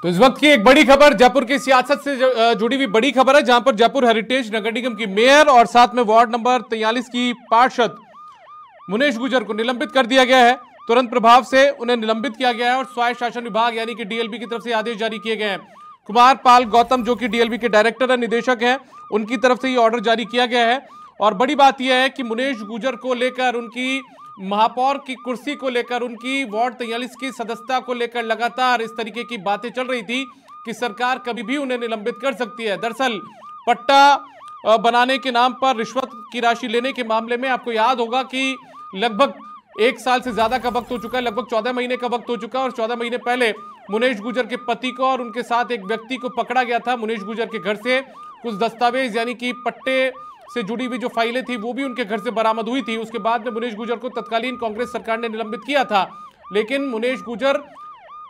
तो इस वक्त की एक बड़ी खबर जयपुर की सियासत से जुड़ी हुई बड़ी खबर है, जहां पर जयपुर हेरिटेज नगर निगम की मेयर और साथ में वार्ड नंबर 43 की पार्षद मुनेश गुर्जर को निलंबित कर दिया गया है। तुरंत प्रभाव से उन्हें निलंबित किया गया है और स्वायत्त शासन विभाग यानी कि डीएलबी की तरफ से आदेश जारी किए गए हैं। कुमार पाल गौतम जो कि डीएलबी के डायरेक्टर है, निदेशक है, उनकी तरफ से ये ऑर्डर जारी किया गया है। और बड़ी बात यह है कि मुनेश गुर्जर को लेकर, उनकी महापौर की कुर्सी को लेकर, उनकी वार्ड 43 की सदस्यता को लेकर लगातार इस तरीके की बातें चल रही थी कि सरकार कभी भी उन्हें निलंबित कर सकती है। दरअसल पट्टा बनाने के नाम पर रिश्वत की राशि लेने के मामले में आपको याद होगा कि लगभग 1 साल से ज्यादा का वक्त हो चुका है, लगभग 14 महीने का वक्त हो चुका है। और 14 महीने पहले मुनेश गुर्जर के पति को और उनके साथ एक व्यक्ति को पकड़ा गया था। मुनेश गुर्जर के घर से कुछ दस्तावेज यानी कि पट्टे से जुड़ी हुई जो फाइलें थी वो भी उनके घर से बरामद हुई थी। उसके बाद में मुनेश गुर्जर को तत्कालीन कांग्रेस सरकार ने निलंबित किया था, लेकिन मुनेश गुर्जर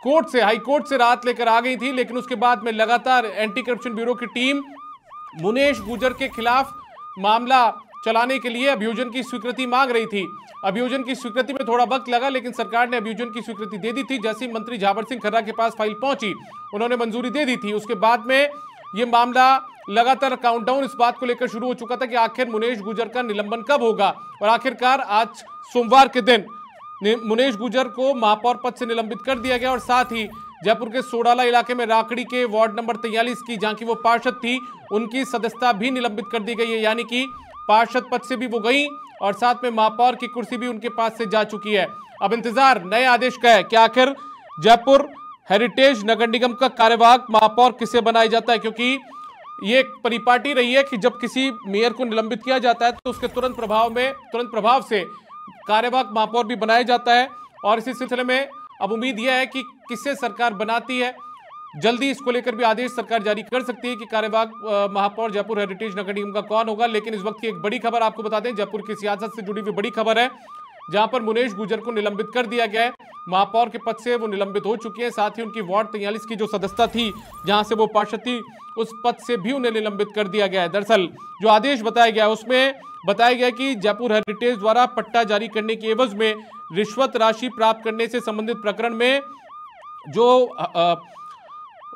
कोर्ट से, हाई कोर्ट से राहत लेकर आ गई थी। लेकिन उसके बाद में लगातार एंटी करप्शन ब्यूरो की टीम मुनेश गुर्जर के खिलाफ मामला चलाने के लिए अभियोजन की स्वीकृति मांग रही थी। अभियोजन की स्वीकृति में थोड़ा वक्त लगा, लेकिन सरकार ने अभियोजन की स्वीकृति दे दी थी। जैसे ही मंत्री झावर सिंह खर्रा के पास फाइल पहुंची, उन्होंने मंजूरी दे दी थी। उसके बाद में यह मामला लगातार काउंटडाउन इस बात को लेकर शुरू हो चुका था कि आखिर मुनेश गुर्जर का निलंबन कब होगा। और आखिरकार आज सोमवार के दिन मुनेश गुर्जर को महापौर पद से निलंबित कर दिया गया। और साथ ही जयपुर के सोडाला इलाके में राकड़ी के वार्ड नंबर 43 की, जहां की वो पार्षद थी, उनकी सदस्यता भी निलंबित कर दी गई है। यानी कि पार्षद पद से भी वो गई और साथ में महापौर की कुर्सी भी उनके पास से जा चुकी है। अब इंतजार नए आदेश का है कि आखिर जयपुर हेरिटेज नगर निगम का कार्यवाहक महापौर किसे बनाया जाता है, क्योंकि ये एक परिपाटी रही है कि जब किसी मेयर को निलंबित किया जाता है तो उसके तुरंत प्रभाव से कार्यवाहक महापौर भी बनाया जाता है। और इसी सिलसिले में अब उम्मीद यह है कि किससे सरकार बनाती है, जल्दी इसको लेकर भी आदेश सरकार जारी कर सकती है कि कार्यवाहक महापौर जयपुर हेरिटेज नगर निगम का कौन होगा। लेकिन इस वक्त की एक बड़ी खबर आपको बता दें, जयपुर की सियासत से जुड़ी हुई बड़ी खबर है, जहां पर मुनेश गुर्जर को निलंबित कर दिया गया है। महापौर के पद से वो निलंबित हो चुकी है। साथ ही उनकी वार्ड 43 की जो सदस्यता थी, जहां से वो पार्षद थी, उस पद से भी उन्हें निलंबित कर दिया गया है। दरअसल जो आदेश बताया गया है उसमें बताया गया कि जयपुर हेरिटेज द्वारा पट्टा जारी करने की एवज में रिश्वत राशि प्राप्त करने से संबंधित प्रकरण में जो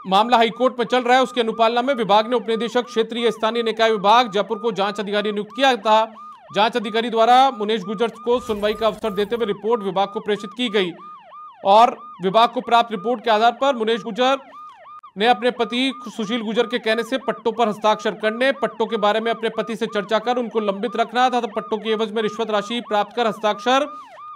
मामला हाईकोर्ट में चल रहा है, उसकी अनुपालना में विभाग ने उपनिदेशक क्षेत्रीय स्थानीय निकाय विभाग जयपुर को जांच अधिकारी नियुक्त किया था। जांच अधिकारी द्वारा मुनेश गुर्जर को सुनवाई का अवसर देते हुए रिपोर्ट विभाग को प्रेषित की गई और विभाग को प्राप्त रिपोर्ट के आधार पर मुनेश गुर्जर ने अपने पति सुशील गुर्जर के कहने से पट्टों पर हस्ताक्षर करने, पट्टों के बारे में अपने पति से चर्चा कर उनको लंबित रखना था, तो पट्टों की एवज में रिश्वत राशि प्राप्त कर हस्ताक्षर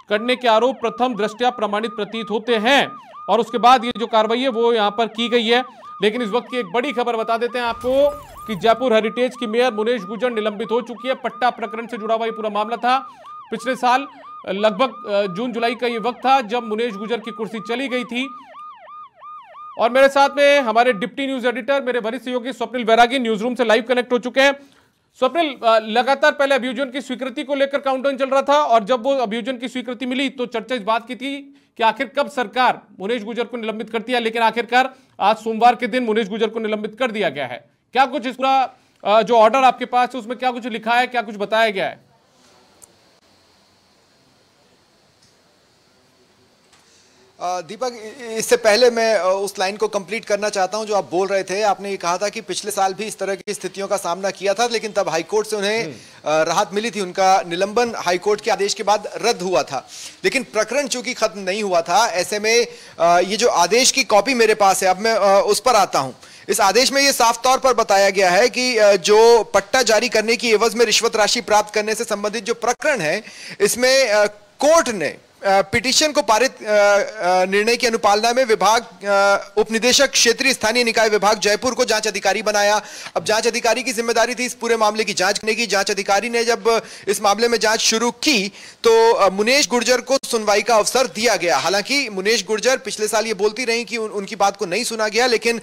करने के आरोप प्रथम दृष्टया प्रमाणित प्रतीत होते हैं। और उसके बाद ये जो कार्रवाई है वो यहाँ पर की गई है। लेकिन इस वक्त की एक बड़ी खबर बता देते हैं आपको कि जयपुर हेरिटेज की मेयर मुनेश गुर्जर निलंबित हो चुकी है। पट्टा प्रकरण से जुड़ा हुआ ये पूरा मामला था। पिछले साल लगभग जून जुलाई का ये वक्त था जब मुनेश गुर्जर की कुर्सी चली गई थी। और मेरे साथ में हमारे डिप्टी न्यूज एडिटर, मेरे वरिष्ठ सहयोगी स्वप्निल बैरागी न्यूज रूम से लाइव कनेक्ट हो चुके हैं। स्वप्निल, लगातार पहले अभियोजन की स्वीकृति को लेकर काउंटडाउन चल रहा था और जब वो अभियोजन की स्वीकृति मिली तो चर्चा इस बात की थी कि आखिर कब सरकार मुनेश गुर्जर को निलंबित करती है। लेकिन आखिरकार आज सोमवार के दिन मुनेश गुर्जर को निलंबित कर दिया गया है। क्या कुछ इस पूरा जो ऑर्डर आपके पास है उसमें क्या कुछ लिखा है, क्या कुछ बताया गया है? दीपक, इससे पहले मैं उस लाइन को कंप्लीट करना चाहता हूं जो आप बोल रहे थे। आपने ये कहा था कि पिछले साल भी इस तरह की स्थितियों का सामना किया था, लेकिन तब हाईकोर्ट से उन्हें राहत मिली थी। उनका निलंबन हाईकोर्ट के आदेश के बाद रद्द हुआ था, लेकिन प्रकरण चूंकि खत्म नहीं हुआ था, ऐसे में ये जो आदेश की कॉपी मेरे पास है, अब मैं उस पर आता हूं। इस आदेश में ये साफ तौर पर बताया गया है कि जो पट्टा जारी करने की एवज में रिश्वत राशि प्राप्त करने से संबंधित जो प्रकरण है, इसमें कोर्ट ने पिटीशन को पारित निर्णय की अनुपालना में विभाग उपनिदेशक क्षेत्रीय स्थानीय निकाय विभाग जयपुर को जांच अधिकारी बनाया। अब जांच अधिकारी की जिम्मेदारी थी इस पूरे मामले की जांच करने की। जांच अधिकारी ने जब इस मामले में जांच शुरू की तो मुनेश गुर्जर को सुनवाई का अवसर दिया गया। हालांकि मुनेश गुर्जर पिछले साल ये बोलती रही कि उनकी बात को नहीं सुना गया, लेकिन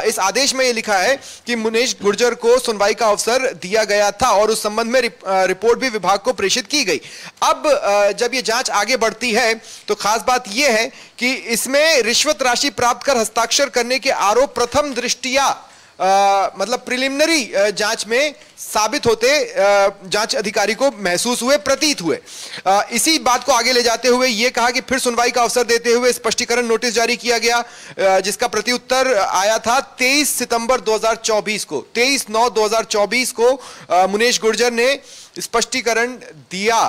इस आदेश में यह लिखा है कि मुनेश गुर्जर को सुनवाई का अवसर दिया गया था और उस संबंध में रिपोर्ट भी विभाग को प्रेषित की गई। अब जब ये जांच आगे है तो खास बात यह है कि इसमें रिश्वत राशि प्राप्त कर हस्ताक्षर करने के आरोप प्रथम दृष्टिया मतलब प्रिलिमिनरी जांच में साबित होते जांच अधिकारी को महसूस हुए, प्रतीत हुए। इसी बात को आगे ले जाते हुए यह कहा कि फिर सुनवाई का अवसर देते हुए स्पष्टीकरण नोटिस जारी किया गया, जिसका प्रत्युत्तर आया था 23 सितंबर 2024 को। 23/9/2024 को मुनेश गुर्जर ने स्पष्टीकरण दिया,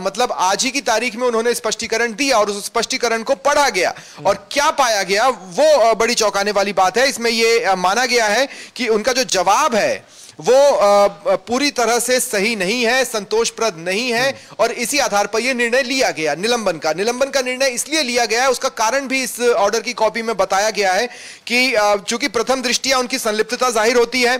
मतलब आज ही की तारीख में उन्होंने स्पष्टीकरण दिया और उस स्पष्टीकरण को पढ़ा गया और क्या पाया गया वो बड़ी चौंकाने वाली बात है। इसमें यह माना गया है कि उनका जो जवाब है वो पूरी तरह से सही नहीं है, संतोषप्रद नहीं है और इसी आधार पर यह निर्णय लिया गया निलंबन का। निलंबन का निर्णय इसलिए लिया गया है, उसका कारण भी इस ऑर्डर की कॉपी में बताया गया है कि चूंकि प्रथम दृष्टिया उनकी संलिप्तता जाहिर होती है,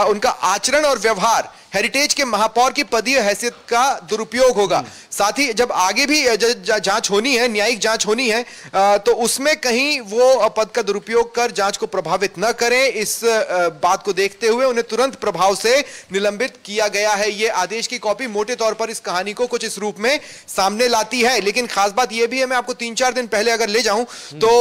उनका आचरण और व्यवहार हेरिटेज के महापौर की पदीय हैसियत का दुरुपयोग होगा। साथ ही जब आगे भी जांच होनी है, न्यायिक जांच होनी है, तो उसमें कहीं वो पद का दुरुपयोग कर जांच को प्रभावित न करें, इस बात को देखते हुए उन्हें तुरंत प्रभाव से निलंबित किया गया है। यह आदेश की कॉपी मोटे तौर पर इस कहानी को कुछ इस रूप में सामने लाती है। लेकिन खास बात यह भी है, मैं आपको 3-4 दिन पहले अगर ले जाऊं तो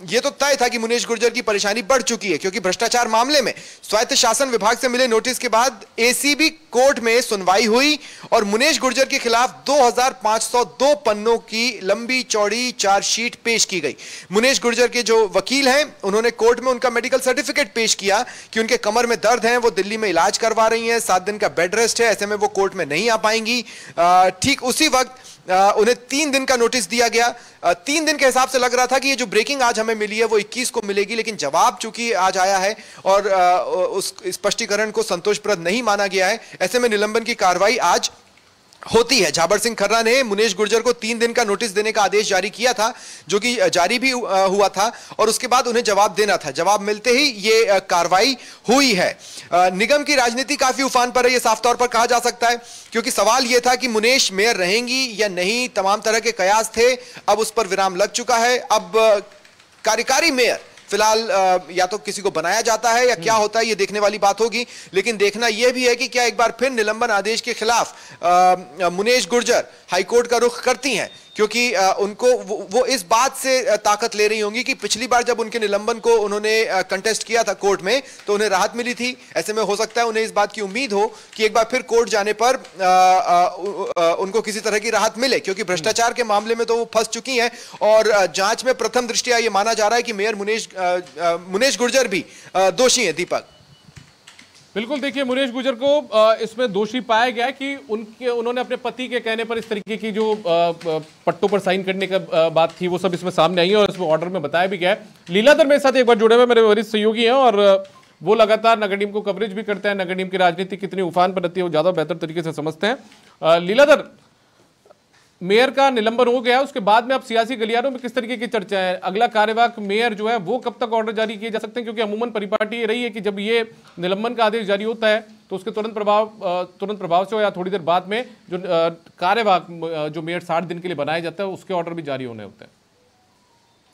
यह तो तय था कि मुनेश गुर्जर की परेशानी बढ़ चुकी है, क्योंकि भ्रष्टाचार मामले में स्वायत्त शासन विभाग से मिले नोटिस के बाद एसीबी कोर्ट में सुनवाई हुई और मुनेश गुर्जर के खिलाफ 2502 पन्नों की लंबी चौड़ी चार्जशीट पेश की गई। मुनेश गुर्जर के जो वकील हैं, उन्होंने कोर्ट में उनका मेडिकल सर्टिफिकेट पेश किया कि उनके कमर में दर्द है, वो दिल्ली में इलाज करवा रही हैं, 7 दिन का बेड रेस्ट है, ऐसे में वो कोर्ट में नहीं आ पाएंगी। ठीक उसी वक्त उन्हें 3 दिन का नोटिस दिया गया। 3 दिन के हिसाब से लग रहा था कि ये जो ब्रेकिंग आज हमें मिली है वो 21 को मिलेगी, लेकिन जवाब चूंकि आज आया है और उस स्पष्टीकरण को संतोषप्रद नहीं माना गया है, ऐसे में निलंबन की कार्रवाई आज होती है। झाबर सिंह खर्रा ने मुनेश गुर्जर को 3 दिन का नोटिस देने का आदेश जारी किया था, जो कि जारी भी हुआ था और उसके बाद उन्हें जवाब देना था। जवाब मिलते ही ये कार्रवाई हुई है। निगम की राजनीति काफी उफान पर है, ये साफ तौर पर कहा जा सकता है, क्योंकि सवाल यह था कि मुनेश मेयर रहेंगी या नहीं, तमाम तरह के कयास थे। अब उस पर विराम लग चुका है। अब कार्यकारी मेयर फिलहाल या तो किसी को बनाया जाता है या क्या होता है, ये देखने वाली बात होगी। लेकिन देखना यह भी है कि क्या एक बार फिर निलंबन आदेश के खिलाफ मुनेश गुर्जर हाईकोर्ट का रुख करती हैं, क्योंकि उनको वो इस बात से ताकत ले रही होंगी कि पिछली बार जब उनके निलंबन को उन्होंने कंटेस्ट किया था कोर्ट में तो उन्हें राहत मिली थी। ऐसे में हो सकता है उन्हें इस बात की उम्मीद हो कि एक बार फिर कोर्ट जाने पर उनको किसी तरह की राहत मिले, क्योंकि भ्रष्टाचार के मामले में तो वो फंस चुकी हैं और जांच में प्रथम दृष्टया ये माना जा रहा है कि मेयर मुनेश गुर्जर भी दोषी हैं। दीपक, बिल्कुल, देखिए मुनेश गुर्जर को इसमें दोषी पाया गया कि उन्होंने अपने पति के कहने पर इस तरीके की जो पट्टों पर साइन करने का बात थी वो सब इसमें सामने आई है और इसमें ऑर्डर में बताया भी गया है। लीलाधर मेरे साथ एक बार जुड़े हुए मेरे वरिष्ठ सहयोगी हैं और वो लगातार नगर निगम को कवरेज भी करते हैं, नगर निगम की राजनीति कितनी उफान पर रहती है वो ज्यादा बेहतर तरीके से समझते हैं। लीलाधर, मेयर का निलंबन हो गया, उसके बाद में अब सियासी गलियारों में किस तरीके की चर्चा है? अगला कार्यवाहक मेयर जो है वो कब तक ऑर्डर जारी किए जा सकते हैं? क्योंकि अमूमन परिपाटी ये रही है कि जब ये निलंबन का आदेश जारी होता है तो उसके तुरंत प्रभाव से हो या थोड़ी देर बाद में जो कार्यवाहक जो मेयर 60 दिन के लिए बनाया जाता है उसके ऑर्डर भी जारी होने होते हैं।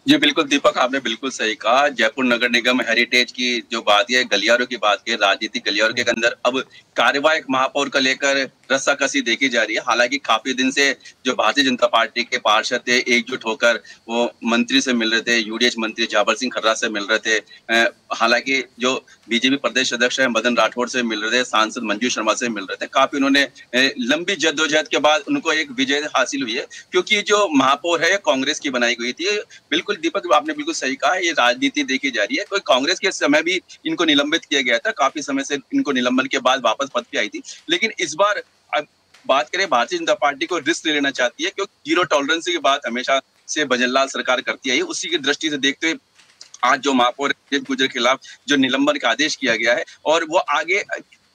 जी बिल्कुल दीपक, आपने बिल्कुल सही कहा। जयपुर नगर निगम हेरिटेज की जो बात है, गलियारों की बात है, राजनीतिक गलियारों के अंदर अब कार्यवाहक महापौर को लेकर रस्साकसी देखी जा रही है। हालांकि काफी दिन से जो भारतीय जनता पार्टी के पार्षद थे एकजुट होकर वो मंत्री से मिल रहे थे, यूडीएच मंत्री झाबर सिंह खर्रा से मिल रहे थे। हालांकि जो बीजेपी प्रदेश अध्यक्ष है मदन राठौड़ से मिल रहे थे, सांसद मंजू शर्मा से मिल रहे थे। काफी उन्होंने लंबी जद्दोजहद के बाद उनको एक विजय हासिल हुई है, क्योंकि जो महापौर है कांग्रेस की बनाई गई थी। बिल्कुल दीपक, आपने बिल्कुल सही कहा, ये राजनीति देखी जा रही है। कोई कांग्रेस के समय भी इनको निलंबित किया गया था, काफी समय से इनको निलंबन के बाद वापस पद पे आई थी। लेकिन इस बार अब बात करें, भारतीय जनता पार्टी को रिस्क ले लेना चाहती है, क्योंकि जीरो टॉलरेंस की बात हमेशा से भजनलाल सरकार करती है। उसी की दृष्टि से देखते हुए आज जो महापौर गुर्जर के खिलाफ जो निलंबन का आदेश किया गया है और वो आगे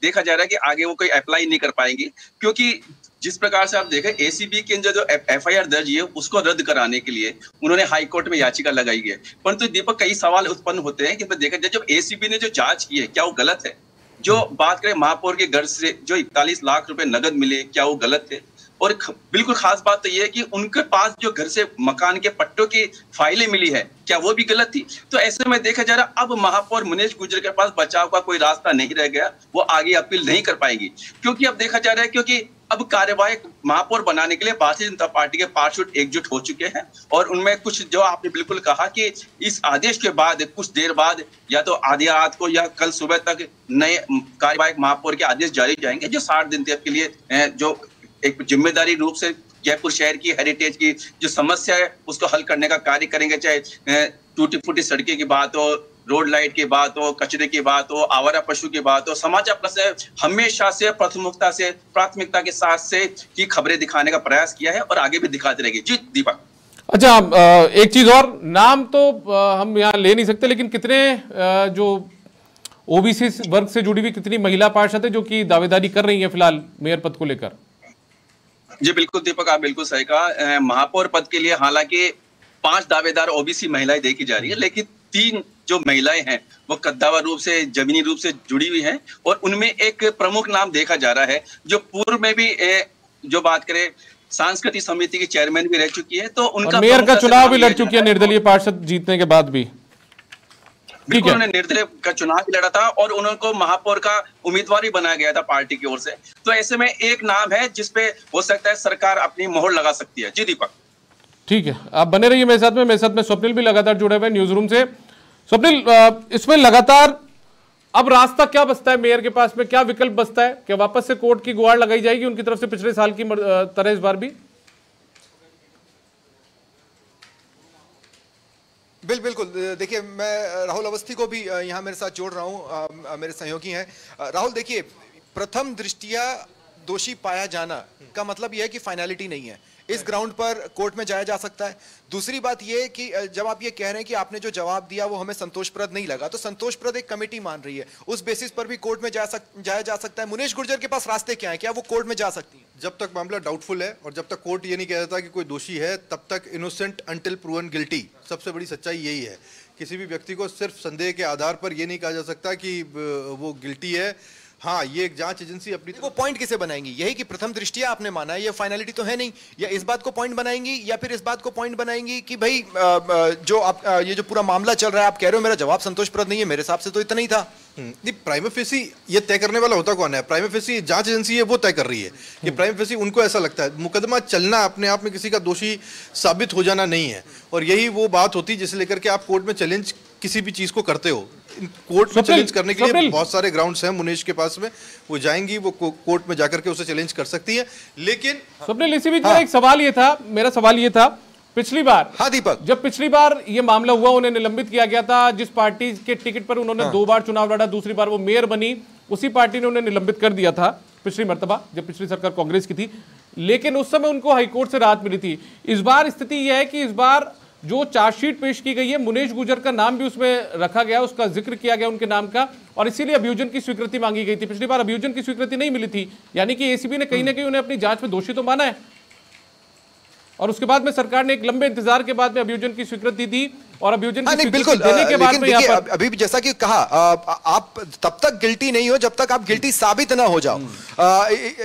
देखा जा रहा है कि आगे वो कोई अप्लाई नहीं कर पाएंगे, क्योंकि जिस प्रकार से आप देखें एसीबी के जो एफआईआर दर्ज है उसको रद्द कराने के लिए उन्होंने हाई कोर्ट में याचिका लगाई है। परंतु दीपक, कई सवाल उत्पन्न होते हैं कि देखा जाए जब एसीबी ने जो जांच की है क्या वो गलत है? जो बात करें महापौर के घर से जो 41 लाख रुपए नगद मिले, क्या वो गलत है? और बिल्कुल खास बात तो ये है कि उनके पास जो घर से मकान के पट्टों की फाइलें मिली है, क्या वो भी गलत थी? तो ऐसे में देखा जा रहा अब महापौर मुनेश गुर्जर के पास बचाव का कोई रास्ता नहीं रह गया, वो आगे अपील नहीं कर पाएंगी। क्योंकि अब देखा जा रहा है क्योंकि अब कार्यवाहक महापौर बनाने के लिए भारतीय जनता पार्टी के पार्षद एकजुट हो चुके हैं और उनमें कुछ, जो आपने बिल्कुल कहा कि इस आदेश के बाद कुछ देर बाद या तो आधी रात को या कल सुबह तक नए कार्यवाहक महापौर के आदेश जारी जाएंगे, जो 60 दिन तक के लिए जो एक जिम्मेदारी रूप से जयपुर शहर की हेरिटेज की जो समस्या है उसको हल करने का कार्य करेंगे। चाहे टूटी फूटी सड़कें की बात हो, रोड लाइट की बात हो, कचरे की बात हो, आवारा पशु की बात हो, समाचार प्लस ने हमेशा से प्राथमिकता के साथ से की खबरें दिखाने का प्रयास किया है और आगे भी दिखाते रहेगी। जी दीपक। अच्छा, एक चीज और, नाम तो हम यहाँ ले नहीं सकते, लेकिन कितने जो ओबीसी वर्ग से जुड़ी हुई कितनी महिला पार्षद है जो कि दावेदारी कर रही है फिलहाल मेयर पद को लेकर? जी बिल्कुल दीपक, आप बिल्कुल सही कहा। महापौर पद के लिए हालांकि 5 दावेदार ओबीसी महिलाएं देखी जा रही है, लेकिन 3 जो महिलाएं हैं वो कद्दावर रूप से, जमीनी रूप से जुड़ी हुई हैं और उनमें एक प्रमुख नाम देखा जा रहा है जो पूर्व में भी जो बात करें सांस्कृतिक समिति की चेयरमैन भी रह चुकी है, तो उनका मेयर का चुनाव भी लड़ चुकी है निर्दलीय पार्षद जीतने के बाद भी। बिल्कुल, उन्होंने निर्दलीय का चुनाव भी लड़ा था और उनको महापौर का उम्मीदवार भी बनाया गया था पार्टी की ओर से। तो ऐसे में एक नाम है जिसपे हो सकता है सरकार अपनी मोहर लगा सकती है। जी दीपक। ठीक है, आप बने रहिए मेरे साथ में स्वप्निल भी लगातार जुड़े हुए न्यूज रूम से। स्वप्निल, इसमें लगातार अब रास्ता क्या बचता है मेयर के पास में, क्या विकल्प बचता है? क्या वापस से कोर्ट की गुहार लगाई जाएगी उनकी तरफ से पिछले साल की तरह इस बार भी? बिल्कुल। देखिए, मैं राहुल अवस्थी को भी यहाँ मेरे साथ जोड़ रहा हूँ, मेरे सहयोगी हैं। राहुल, देखिए, प्रथम दृष्टिया दोषी पाया जाना का मतलब यह है कि फाइनलिटी नहीं है, इस ग्राउंड पर कोर्ट में जाया जा सकता है। दूसरी बात यह कि जब आप ये कह रहे हैं कि आपने जो जवाब दिया वो हमें संतोषप्रद नहीं लगा, तो संतोषप्रद एक कमेटी मान रही है, उस बेसिस पर भी कोर्ट में जाया जा सकता है। मुनेश गुर्जर के पास रास्ते क्या है, क्या वो कोर्ट में जा सकती है? जब तक मामला डाउटफुल है और जब तक कोर्ट ये नहीं कह देता कि कोई दोषी है, तब तक इनोसेंट अंटिल प्रूवन गिल्टी। सबसे बड़ी सच्चाई यही है। किसी भी व्यक्ति को सिर्फ संदेह के आधार पर यह नहीं कहा जा सकता कि वो गिल्टी है। हाँ, ये एक जांच एजेंसी अपनी वो पॉइंट किसे बनाएंगी? यही कि प्रथम दृष्टिया आपने माना है, ये फाइनलिटी तो है नहीं, या इस बात को पॉइंट बनाएंगी या फिर इस बात को पॉइंट बनाएंगी कि भाई जो आप ये जो पूरा मामला चल रहा है, आप कह रहे हो मेरा जवाब संतोषप्रद नहीं है, मेरे हिसाब से तो इतना ही था। नहीं, प्राइमा फेसी ये तय करने वाला होता कौन है? प्राइमा फेसी जांच एजेंसी है, वो तय कर रही है कि प्राइमा फेसी उनको ऐसा लगता है। मुकदमा चलना अपने आप में किसी का दोषी साबित हो जाना नहीं है, और यही वो बात होती है जिसे लेकर के आप कोर्ट में चैलेंज किसी भी चीज को करते हो। कोर्ट में चैलेंज करने के लिए बहुत सारे ग्राउंड्स हैं मुनेश के पास में, वो जाएंगी, वो कोर्ट में जाकर के उसे चैलेंज कर सकती है। लेकिन स्वप्निल, इसी बीच में एक सवाल ये था, मेरा सवाल ये था, पिछली बार, हाँ दीपक, जब पिछली बार ये मामला हुआ उन्हें निलंबित किया गया था, जिस पार्टी के टिकट पर उन्होंने 2 बार चुनाव लड़ा, दूसरी बार वो मेयर बनी, उसी पार्टी ने उन्हें निलंबित कर दिया था पिछली मर्तबा जब पिछली सरकार कांग्रेस की थी, लेकिन उस समय उनको हाईकोर्ट से राहत मिली थी। इस बार स्थिति यह है कि इस बार जो चार्जशीट पेश की गई है, मुनेश गुर्जर का नाम भी उसमें रखा गया, उसका जिक्र किया गया उनके नाम का, और इसीलिए अभियोजन की स्वीकृति मांगी गई थी। पिछली बार अभियोजन की स्वीकृति नहीं मिली थी, यानी कि एसीबी ने कहीं ना कहीं उन्हें अपनी जांच में दोषी तो माना है, और उसके बाद में सरकार ने एक लंबे इंतजार के बाद में अभियोजन की स्वीकृति दी, और अभियोजन की स्वीकृति देने के बाद में यहाँ पर अभी भी जैसा कि कहा, आप तब तक गिल्टी नहीं हो जब तक आप गिल्टी साबित ना हो जाओ।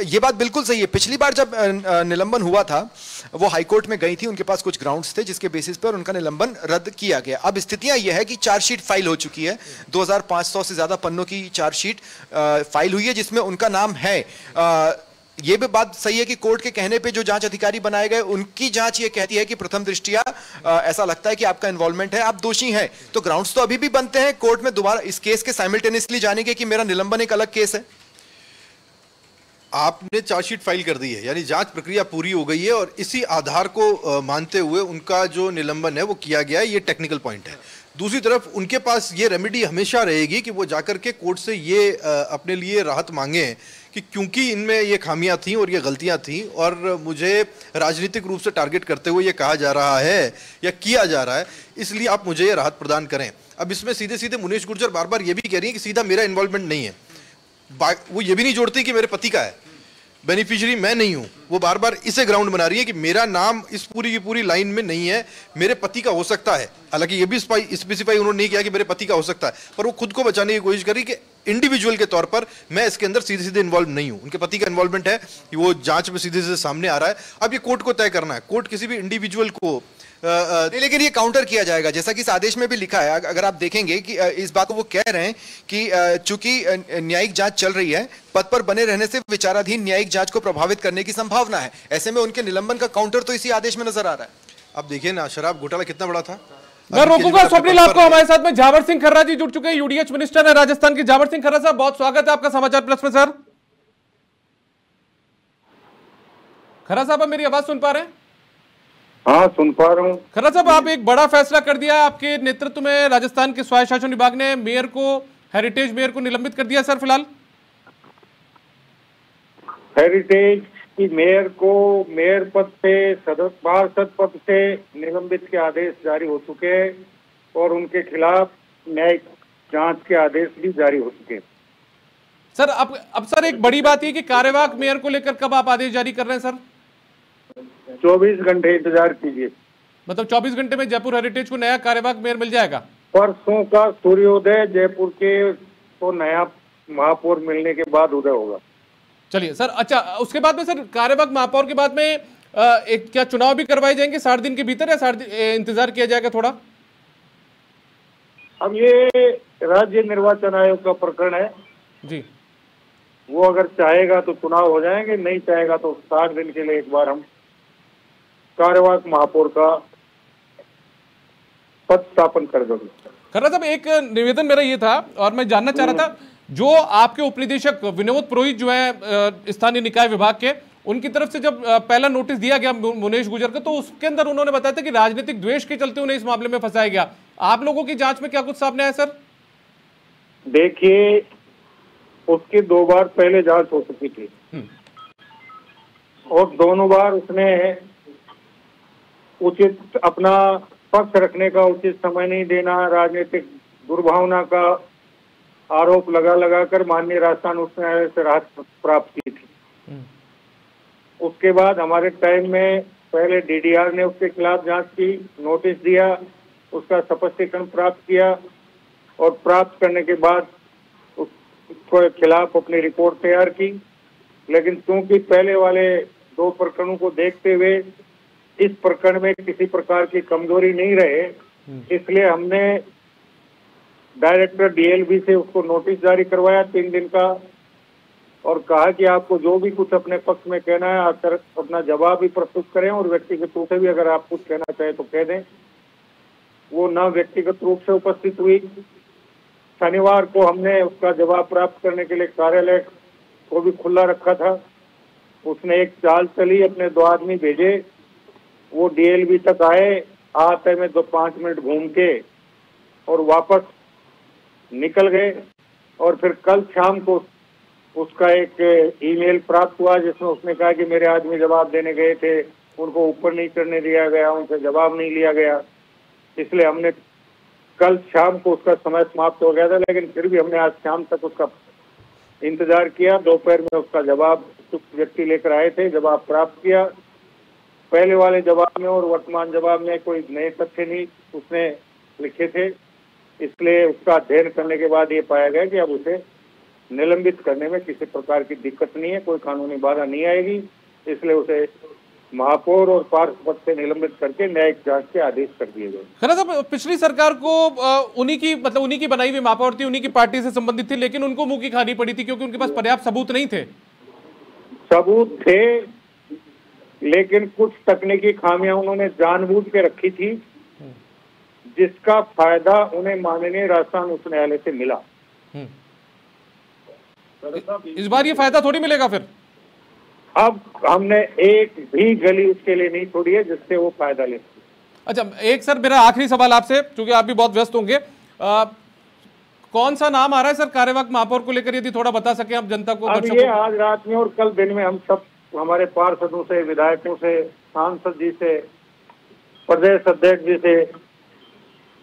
ये बात बिल्कुल सही है। पिछली बार जब निलंबन हुआ था, वो हाईकोर्ट में गई थी, उनके पास कुछ ग्राउंड्स थे जिसके बेसिस पर उनका निलंबन रद्द किया गया। अब स्थितियां यह है कि चार्जशीट फाइल हो चुकी है, 2500 से ज्यादा पन्नों की चार्जशीट फाइल हुई है जिसमें उनका नाम है। ये भी बात सही है कि कोर्ट के कहने पे जो जांच अधिकारी बनाए गए, उनकी जांच ये कहती है कि प्रथम दृष्टिया ऐसा लगता है कि आपका इन्वॉल्वमेंट है, आप दोषी हैं, तो ग्राउंड्स तो अभी भी बनते हैं कोर्ट में दोबारा इस केस के साइमल्टेनियसली जाने के कि मेरा निलंबन एक अलग केस है। आपने चार्जशीट फाइल कर दी है, यानी जांच प्रक्रिया पूरी हो गई है, और इसी आधार को मानते हुए उनका जो निलंबन है वो किया गया है। ये टेक्निकल पॉइंट है। दूसरी तरफ उनके पास ये रेमेडी हमेशा रहेगी कि वो जाकर के कोर्ट से ये अपने लिए राहत मांगे कि क्योंकि इनमें ये खामियां थीं और ये गलतियां थीं, और मुझे राजनीतिक रूप से टारगेट करते हुए ये कहा जा रहा है या किया जा रहा है, इसलिए आप मुझे ये राहत प्रदान करें। अब इसमें सीधे सीधे मुनेश गुर्जर बार बार ये भी कह रही है कि सीधा मेरा इन्वॉल्वमेंट नहीं है, वो ये भी नहीं जोड़ती कि मेरे पति का है, बेनिफिशियरी मैं नहीं हूं। वो बार बार इसे ग्राउंड बना रही है कि मेरा नाम इस पूरी की पूरी लाइन में नहीं है, मेरे पति का हो सकता है। हालांकि ये भी स्पेसिफाई उन्होंने नहीं किया कि मेरे पति का हो सकता है, पर वो खुद को बचाने की कोशिश करी कि इंडिविजुअल के तौर पर मैं इसके अंदर सीधे सीधे इन्वॉल्व नहीं हूं। उनके पति का इन्वॉल्वमेंट है कि वो जांच में सीधे सीधे सामने आ रहा है। अब ये कोर्ट को तय करना है। कोर्ट किसी भी इंडिविजुअल को नहीं, लेकिन ये काउंटर किया जाएगा जैसा कि इस आदेश में भी लिखा है। अगर आप देखेंगे कि इस बात को वो कह रहे हैं कि चूंकि न्यायिक जांच चल रही है, पद पर बने रहने से विचाराधीन न्यायिक जांच को प्रभावित करने की संभावना है। ऐसे में उनके निलंबन का काउंटर तो इसी आदेश में नजर आ रहा है। अब देखिए ना, शराब घोटाला कितना बड़ा था। मैं रोकूंगा स्वप्निल आपको। हमारे साथ में जावर सिंह खर्रा जी जुड़ चुके हैं, यूडीएच मिनिस्टर है राजस्थान के। जावर सिंह खर्रा साहब, बहुत स्वागत है आपका समाचार प्लस में। सर खर्रा साहब, आप मेरी आवाज सुन पा रहे हैं? हाँ, सुन पा रहा हूँ। खर्रा साहब, आप एक बड़ा फैसला कर दिया है आपके नेतृत्व में। राजस्थान के स्वायत्त शासन विभाग ने मेयर को, हेरिटेज मेयर को निलंबित कर दिया सर फिलहाल। हेरिटेज की मेयर को मेयर पद से, पार्षद पद से निलंबित के आदेश जारी हो चुके हैं और उनके खिलाफ न्यायिक जांच के आदेश भी जारी हो चुके हैं। सर अब सर एक बड़ी बात है कि कार्यवाहक मेयर को लेकर कब आप आदेश जारी कर रहे हैं सर? 24 घंटे इंतजार कीजिए। मतलब 24 घंटे में जयपुर हेरिटेज को नया कार्यवाहक मेयर मिल जाएगा? परसों का सूर्योदय जयपुर के तो नया महापौर मिलने के बाद उदय होगा। चलिए सर, अच्छा उसके बाद में सर कार्यवाहक महापौर के बाद में एक क्या चुनाव भी करवाए जाएंगे 60 दिन के भीतर, या 60 इंतजार किया जाएगा थोड़ा? अब ये राज्य निर्वाचन आयोग का प्रकरण है जी। वो अगर चाहेगा तो चुनाव हो जाएंगे, नहीं चाहेगा तो 60 दिन के लिए एक बार हम कार्यवाहक महापौर का पद स्थापन कर देंगे। खर्रा साहब, एक निवेदन मेरा ये था और मैं जानना चाह रहा था, जो आपके उपनिदेशक विनोद पुरोहित जो है स्थानीय निकाय विभाग के, उनकी तरफ से जब पहला नोटिस दिया गया मुनेश गुजर का, तो उसके अंदर उन्होंने बताया था कि राजनीतिक द्वेष के चलते उन्हें इस मामले में फंसाया गया। आप लोगों की जांच में क्या कुछ सामने आया सर? देखिए, उसकी 2 बार पहले जांच हो चुकी थी और दोनों बार उसने उचित अपना पक्ष रखने का उचित समय नहीं देना, राजनीतिक दुर्भावना का आरोप लगा कर माननीय राजस्थान उच्च न्यायालय से राहत प्राप्त की थी। उसके बाद हमारे टाइम में पहले डीडीआर ने उसके खिलाफ जांच की, नोटिस दिया, उसका स्पष्टीकरण प्राप्त किया और प्राप्त करने के बाद उसके खिलाफ अपनी रिपोर्ट तैयार की। लेकिन क्योंकि पहले वाले 2 प्रकरणों को देखते हुए इस प्रकरण में किसी प्रकार की कमजोरी नहीं रहे, इसलिए हमने डायरेक्टर डीएलबी से उसको नोटिस जारी करवाया 3 दिन का और कहा कि आपको जो भी कुछ अपने पक्ष में कहना है आकर अपना जवाब भी प्रस्तुत करें और व्यक्तिगत रूप से भी अगर आप कुछ कहना चाहें तो कह दें। वो न व्यक्तिगत रूप से उपस्थित हुई। शनिवार को हमने उसका जवाब प्राप्त करने के लिए कार्यालय को भी खुला रखा था। उसने एक चाल चली, अपने 2 आदमी भेजे, वो डीएलबी तक आए, आते में 5 मिनट घूम के और वापस निकल गए। और फिर कल शाम को उसका एक ईमेल प्राप्त हुआ जिसमें उसने कहा कि मेरे आदमी जवाब देने गए थे, उनको ऊपर नहीं चढ़ने दिया गया, उनसे जवाब नहीं लिया गया, इसलिए हमने कल शाम को उसका समय समाप्त हो गया था। लेकिन फिर भी हमने आज शाम तक उसका इंतजार किया। दोपहर में उसका जवाब कुछ व्यक्ति लेकर आए थे, जवाब प्राप्त किया। पहले वाले जवाब में और वर्तमान जवाब में कोई नए तथ्य नहीं उसने लिखे थे, इसलिए उसका अध्ययन करने के बाद ये पाया गया कि अब उसे निलंबित करने में किसी प्रकार की दिक्कत नहीं है, कोई कानूनी बाधा नहीं आएगी, इसलिए उसे महापौर और पार्षद पद से निलंबित करके न्यायिक जांच के आदेश कर दिए गए। खैर साहब, पिछली सरकार को उन्हीं की बनाई हुई महापौर थी, उन्हीं की पार्टी से संबंधित थी, लेकिन उनको मुंह की खानी पड़ी थी क्योंकि उनके पास पर्याप्त सबूत नहीं थे। सबूत थे, लेकिन कुछ तकनीकी खामियां उन्होंने जानबूझ के रखी थी, जिसका फायदा उन्हें माननीय राजस्थान उच्च न्यायालय से मिला। इस बार ये फायदा थोड़ी मिलेगा फिर। अब हमने एक भी गली उसके लिए नहीं छोड़ी है जिससे वो फायदा ले। अच्छा, एक सर मेरा आखिरी सवाल आपसे, क्योंकि आप भी बहुत व्यस्त होंगे, कौन सा नाम आ रहा है सर कार्यवाहक महापौर को लेकर, यदि थोड़ा बता सके आप जनता को? अब ये आज रात में और कल दिन में हम सब हमारे पार्षदों से, विधायकों से, सांसद जी से, प्रदेश अध्यक्ष जी से,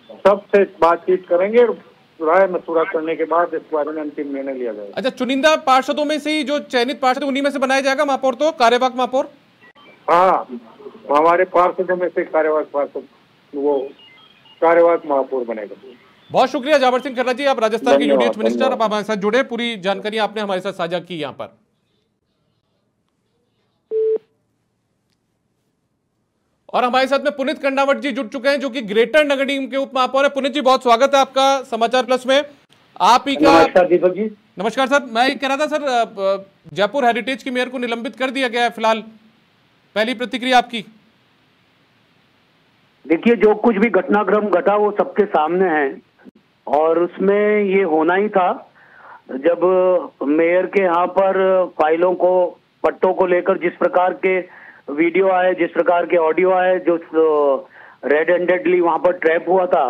सबसे बातचीत करेंगे और राय मशुरा करने के बाद इस बारे में अंतिम निर्णय लिया जाएगा। अच्छा, चुनिंदा पार्षदों में से ही जो चयनित पार्षद उन्हीं में से बनाया जाएगा महापौर, तो कार्यवाहक महापौर? हाँ, हमारे पार्षदों में से कार्यवाहक पार्षद वो कार्यवाहक महापौर बनेगा। बहुत शुक्रिया जावर सिंह खर्रा जी, आप राजस्थान के यूडीएच मिनिस्टर, आप हमारे साथ जुड़े, पूरी जानकारी आपने हमारे साथ साझा की यहाँ पर। और हमारे साथ में पुनीत कंडावट जी जुड़ चुके हैं, जो कि ग्रेटर नगर निगम के उप महापौर है। पुनीत जी, बहुत स्वागत है आपका समाचार प्लस में। आप ही का नमस्कार दीपक जी। नमस्कार सर। मैं ये कह रहा था सर, जयपुर हेरिटेज की मेयर को निलंबित कर दिया गया है फिलहाल, पहली प्रतिक्रिया आपकी। देखिए, जो कुछ भी घटनाक्रम घटा वो सबके सामने है और उसमें ये होना ही था। जब मेयर के यहाँ पर फाइलों को, पट्टों को लेकर जिस प्रकार के वीडियो आए, जिस प्रकार के ऑडियो आए, जो रेड हैंडेडली वहां पर ट्रैप हुआ था,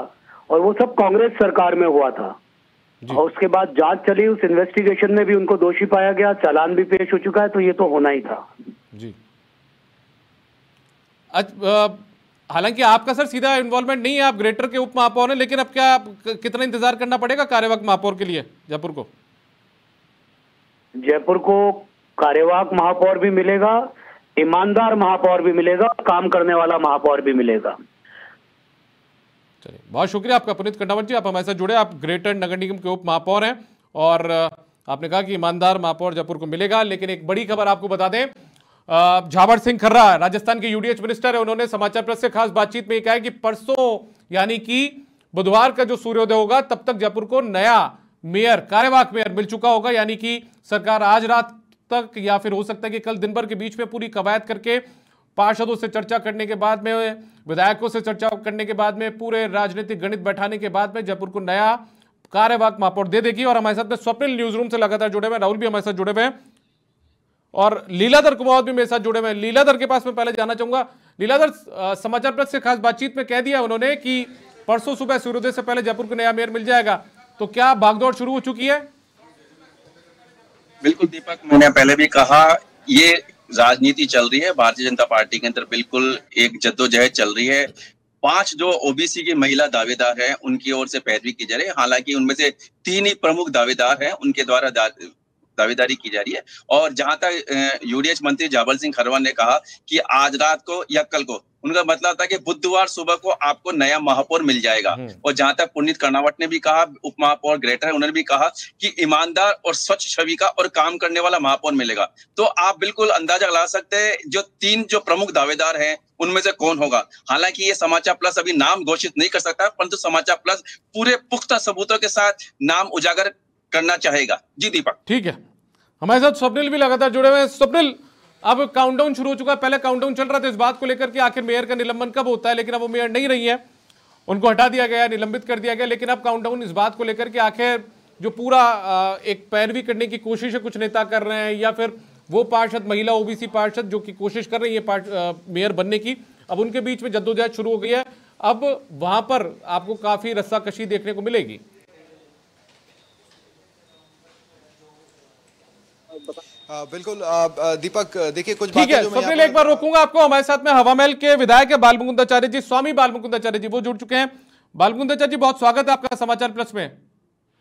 और वो सब कांग्रेस सरकार में हुआ था। और उसके बाद जांच चली, उस इन्वेस्टिगेशन में भी उनको दोषी पाया गया, चालान भी पेश हो चुका है, तो ये तो होना ही था जी। हालांकि आपका सर सीधा इन्वॉल्वमेंट नहीं है, आप ग्रेटर के उप महापौर हैं, लेकिन अब क्या कितना इंतजार करना पड़ेगा कार्यवाहक महापौर के लिए जयपुर को? जयपुर को कार्यवाहक महापौर भी मिलेगा, ईमानदार महापौर भी मिलेगा, काम करने वाला महापौर भी मिलेगा। चलिए, बहुत शुक्रिया आपका पुनीत कंडावट जी, आप हमारे साथ जुड़े। आप ग्रेटर नगर निगम के उप महापौर हैं और आपने कहा कि ईमानदार महापौर जयपुर को मिलेगा। लेकिन एक बड़ी खबर आपको बता दें, झावर सिंह खर्रा राजस्थान के यूडीएच मिनिस्टर है, उन्होंने समाचार प्रेस से खास बातचीत में ये कहा है कि परसों यानी कि बुधवार का जो सूर्योदय होगा तब तक जयपुर को नया मेयर, कार्यवाहक मेयर मिल चुका होगा। यानी कि सरकार आज रात तक या फिर हो सकता है कि कल दिन भर के बीच में पूरी कवायद करके, पार्षदों से चर्चा करने के बाद में, विधायकों से चर्चा करने के बाद में, पूरे राजनीतिक गणित बैठाने के बाद में जयपुर को नया कार्यवाहक महापौर दे देगी। और हमारे साथ में स्वप्निल न्यूज रूम से लगातार जुड़े हुए, राहुल भी हमारे साथ जुड़े हुए हैं और लीलाधर कुमावत भी मेरे साथ जुड़े हुए हैं। लीलाधर के पास में पहले जाना चाहूंगा। लीलाधर, समाचार प्रेस से खास बातचीत में कह दिया उन्होंने कि परसों सुबह सूर्योदय से पहले जयपुर को नया मेयर मिल जाएगा, तो क्या भागदौड़ शुरू हो चुकी है? बिल्कुल दीपक, मैंने पहले भी कहा, ये राजनीति चल रही है भारतीय जनता पार्टी के अंदर, बिल्कुल एक जद्दोजहद चल रही है। 5 जो ओबीसी की महिला दावेदार हैं उनकी ओर से पैरवी की जा रही है। हालांकि उनमें से 3 ही प्रमुख दावेदार हैं, उनके द्वारा दावेदारी की जा रही है। और जहां तक यूडीएच मंत्री झावर सिंह खरवा ने कहा कि आज रात को या कल को, उनका मतलब था कि बुधवार सुबह को आपको नया महापौर मिल जाएगा। और जहां तक पुनीत कर्नावट ने भी कहा, उप महापौर ग्रेटर है, उन्होंने भी कहा कि ईमानदार और स्वच्छ छवि का और काम करने वाला महापौर मिलेगा। तो आप बिल्कुल अंदाजा लगा सकते हैं जो 3 जो प्रमुख दावेदार हैं उनमें से कौन होगा। हालांकि ये समाचार प्लस अभी नाम घोषित नहीं कर सकता, परंतु समाचार प्लस पूरे पुख्ता सबूतों के साथ नाम उजागर करना चाहेगा। जी दीपक। ठीक है, हमारे साथ स्वप्निल भी लगातार जुड़े हुए हैं। स्वप्निल, अब काउंटडाउन शुरू हो चुका है। पहले काउंटडाउन चल रहा था इस बात को लेकर कि आखिर मेयर का निलंबन कब होता है, लेकिन अब वो मेयर नहीं रही है, उनको हटा दिया गया, निलंबित कर दिया गया। लेकिन अब काउंटडाउन इस बात को लेकर कि आखिर जो पूरा एक पैरवी करने की कोशिश है कुछ नेता कर रहे हैं, या फिर वो पार्षद, महिला ओबीसी पार्षद जो कि कोशिश कर रही है मेयर बनने की, अब उनके बीच में जद्दोजहद शुरू हो गई है। अब वहां पर आपको काफी रस्साकशी देखने को मिलेगी। बिल्कुल दीपक, देखिए कुछ ठीक है स्वप्निल, एक बार रोकूंगा आपको। हमारे साथ में हवा महल के विधायक है बाल मुकुंदाचार्य जी, स्वामी बाल मुकुंदाचार्य जी, वो जुड़ चुके हैं। बाल मुकुंदाचार्य जी, बहुत स्वागत है आपका समाचार प्लस में।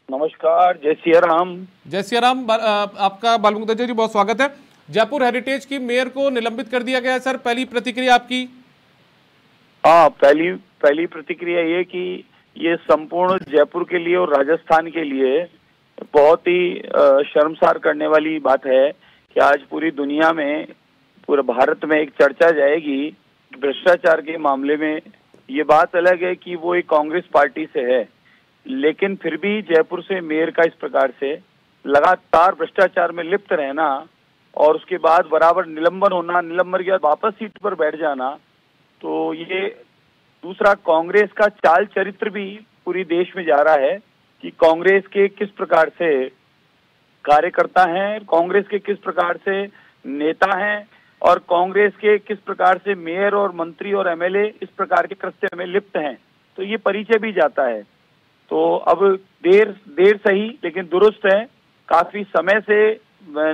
नमस्कार, जय सिया राम। जय सिया राम। आपका बाल मुकुंदाचार्य जी बहुत स्वागत है। जयपुर हेरिटेज की मेयर को निलंबित कर दिया गया है सर, पहली प्रतिक्रिया आपकी? हाँ, पहली प्रतिक्रिया ये कि ये संपूर्ण जयपुर के लिए और राजस्थान के लिए बहुत ही शर्मसार करने वाली बात है कि आज पूरी दुनिया में, पूरे भारत में एक चर्चा जाएगी भ्रष्टाचार के मामले में। ये बात अलग है कि वो एक कांग्रेस पार्टी से है, लेकिन फिर भी जयपुर से मेयर का इस प्रकार से लगातार भ्रष्टाचार में लिप्त रहना और उसके बाद बराबर निलंबन होना, निलंबन के बाद वापस सीट पर बैठ जाना, तो ये दूसरा कांग्रेस का चाल चरित्र भी पूरी देश में जा रहा है कि कांग्रेस के किस प्रकार से कार्यकर्ता हैं, कांग्रेस के किस प्रकार से नेता हैं और कांग्रेस के किस प्रकार से मेयर और मंत्री और एमएलए इस प्रकार के कृत्य में लिप्त हैं। तो ये परिचय भी जाता है। तो अब देर सही लेकिन दुरुस्त है। काफी समय से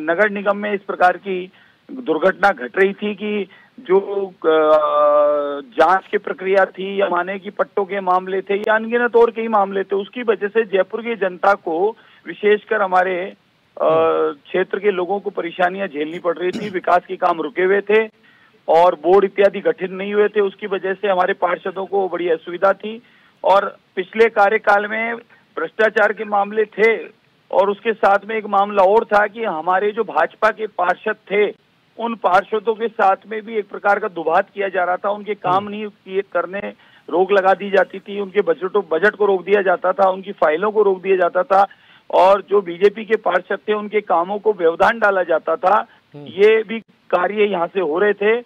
नगर निगम में इस प्रकार की दुर्घटना घट रही थी कि जो जांच की प्रक्रिया थी या माने की पट्टों के मामले थे या अनगिनत और कई मामले थे, उसकी वजह से जयपुर की जनता को, विशेषकर हमारे क्षेत्र के लोगों को परेशानियां झेलनी पड़ रही थी। विकास के काम रुके हुए थे और बोर्ड इत्यादि गठित नहीं हुए थे, उसकी वजह से हमारे पार्षदों को बड़ी असुविधा थी। और पिछले कार्यकाल में भ्रष्टाचार के मामले थे और उसके साथ में एक मामला और था कि हमारे जो भाजपा के पार्षद थे उन पार्षदों के साथ में भी एक प्रकार का दुभात किया जा रहा था। उनके काम नहीं किए करने रोक लगा दी जाती थी, उनके बजट को रोक दिया जाता था, उनकी फाइलों को रोक दिया जाता था, और जो बीजेपी के पार्षद थे उनके कामों को व्यवधान डाला जाता था। ये भी कार्य यहाँ से हो रहे थे।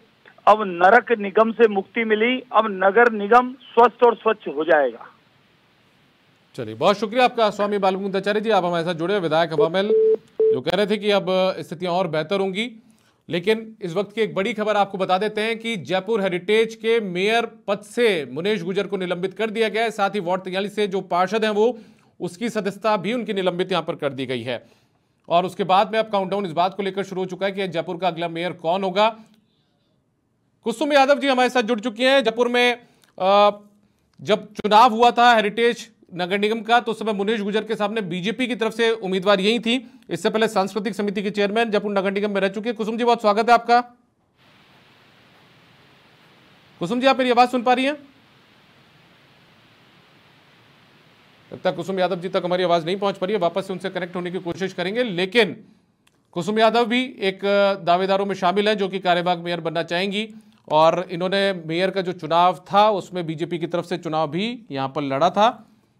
अब नरक निगम से मुक्ति मिली, अब नगर निगम स्वस्थ और स्वच्छ हो जाएगा। चलिए, बहुत शुक्रिया आपका स्वामी बालमुकुंदाचार्य जी, आप हमारे साथ जुड़े। विधायक हवामेल जो कह रहे थे कि अब स्थितियां और बेहतर होंगी, लेकिन इस वक्त की एक बड़ी खबर आपको बता देते हैं कि जयपुर हेरिटेज के मेयर पद से मुनेश गुजर को निलंबित कर दिया गया है। साथ ही वार्ड 43 से जो पार्षद हैं वो उसकी सदस्यता भी उनकी निलंबित यहां पर कर दी गई है। और उसके बाद में अब काउंटडाउन इस बात को लेकर शुरू हो चुका है कि जयपुर का अगला मेयर कौन होगा। कुसुम यादव जी हमारे साथ जुड़ चुकी हैं। जयपुर में जब चुनाव हुआ था हेरिटेज नगर निगम का, तो उस समय मुनेश गुजर के सामने बीजेपी की तरफ से उम्मीदवार यही थी। इससे पहले सांस्कृतिक समिति के चेयरमैन जयपुर नगर निगम में रह चुके हैं। कुसुम जी, बहुत स्वागत है आपका। कुसुम जी, आप मेरी आवाज सुन पा रही हैं? लगता है कुसुम यादव जी तक हमारी आवाज नहीं पहुंच पा रही है। वापस से उनसे कनेक्ट होने की कोशिश करेंगे। लेकिन कुसुम यादव भी एक दावेदारों में शामिल है जो कि कार्यवाहक मेयर बनना चाहेंगी, और इन्होंने मेयर का जो चुनाव था उसमें बीजेपी की तरफ से चुनाव भी यहां पर लड़ा था।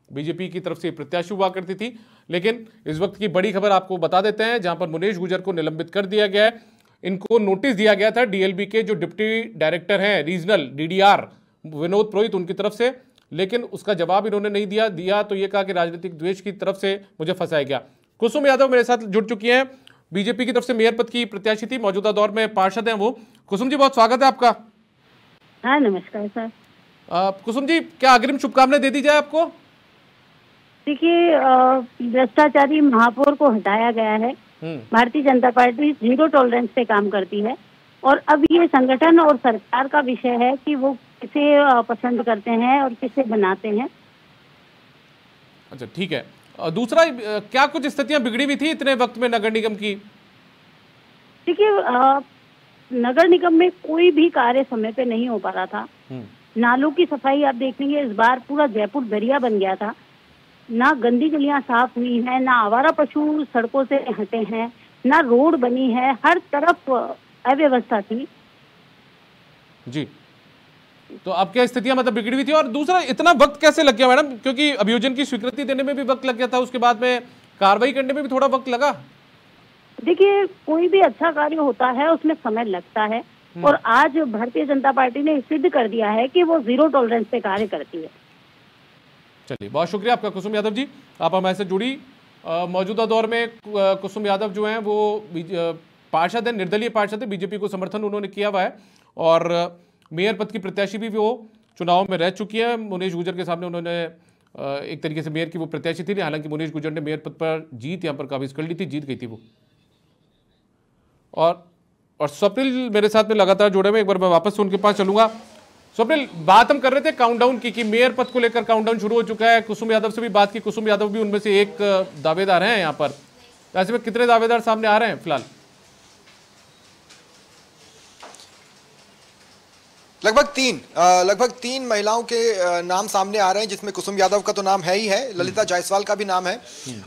बीजेपी की तरफ से प्रत्याशी हुआ करती थी। लेकिन इस वक्त की बड़ी खबर आपको बता देते हैं, जहां पर मुनेश गुजर को निलंबित कर दिया गया है। इनको नोटिस दिया गया था डीएलबी के जो डिप्टी डायरेक्टर हैं रीजनल डीडीआर विनोद पुरोहित, उनकी तरफ से, लेकिन उसका जवाब इन्होंने नहीं दिया तो ये कहा कि राजनीतिक द्वेष की तरफ से मुझे फंसाया गया। कुसुम यादव मेरे साथ जुड़ चुकी हैं, बीजेपी की तरफ से मेयर पद की प्रत्याशी थी, मौजूदा दौर में पार्षद हैं वो। कुसुम जी, बहुत स्वागत है आपका। हाँ, नमस्कार सर। कुसुम जी, क्या अग्रिम शुभकामनाएं दे दी जाए आपको? देखिए, भ्रष्टाचारी महापौर को हटाया गया है। Bharatiya Janata party zero tolerance पे काम करती है, और अब ये संगठन और सरकार का विषय है कि वो किसे पसंद करते हैं और किसे बनाते हैं। अच्छा, ठीक है। दूसरा, क्या कुछ स्थितियां बिगड़ी हुई थी इतने वक्त में नगर निगम की? देखिए, नगर निगम में कोई भी कार्य समय पे नहीं हो पा रहा था। नालों की सफाई आप देखेंगे, इस बार पूरा जयपुर दरिया बन गया था। ना गंदी गलियां साफ हुई हैं, ना आवारा पशु सड़कों से हटे हैं, ना रोड बनी है, हर तरफ अव्यवस्था थी जी। तो अब क्या स्थितियां मतलब बिगड़ी हुई थी? और दूसरा, इतना वक्त कैसे लग गया मैडम? क्योंकि अभियोजन की स्वीकृति देने में भी वक्त लग गया था, उसके बाद में कार्रवाई करने में भी थोड़ा वक्त लगा। देखिए, कोई भी अच्छा कार्य होता है उसमें समय लगता है, और आज भारतीय जनता पार्टी ने सिद्ध कर दिया है कि वो जीरो टॉलरेंस पे कार्य करती है। चलिए, बहुत शुक्रिया आपका कुसुम यादव जी, आप हमारे से जुड़ी। मौजूदा दौर में कुसुम यादव जो हैं वो पार्षद हैं, निर्दलीय पार्षद है, बीजेपी को समर्थन उन्होंने किया हुआ है, और मेयर पद की प्रत्याशी भी वो चुनाव में रह चुकी है। मुनेश गुजर के सामने उन्होंने एक तरीके से मेयर की वो प्रत्याशी थी। हालांकि मुनेश गुजर ने मेयर पद पर जीत यहाँ पर काबिज कर ली थी, जीत गई थी वो। और स्वप्निल मेरे साथ में लगातार जुड़े हुए, एक बार मैं वापस से उनके पास चलूंगा। स्वप्निल, बात हम कर रहे थे काउंटडाउन की कि मेयर पद को लेकर काउंटडाउन शुरू हो चुका है। कुसुम यादव से भी बात की, कुसुम यादव भी उनमें से एक दावेदार हैं यहाँ पर। ऐसे में कितने दावेदार सामने आ रहे हैं फिलहाल? लगभग तीन महिलाओं के नाम सामने आ रहे हैं, जिसमें कुसुम यादव का तो नाम है ही है, ललिता जायसवाल का भी नाम है,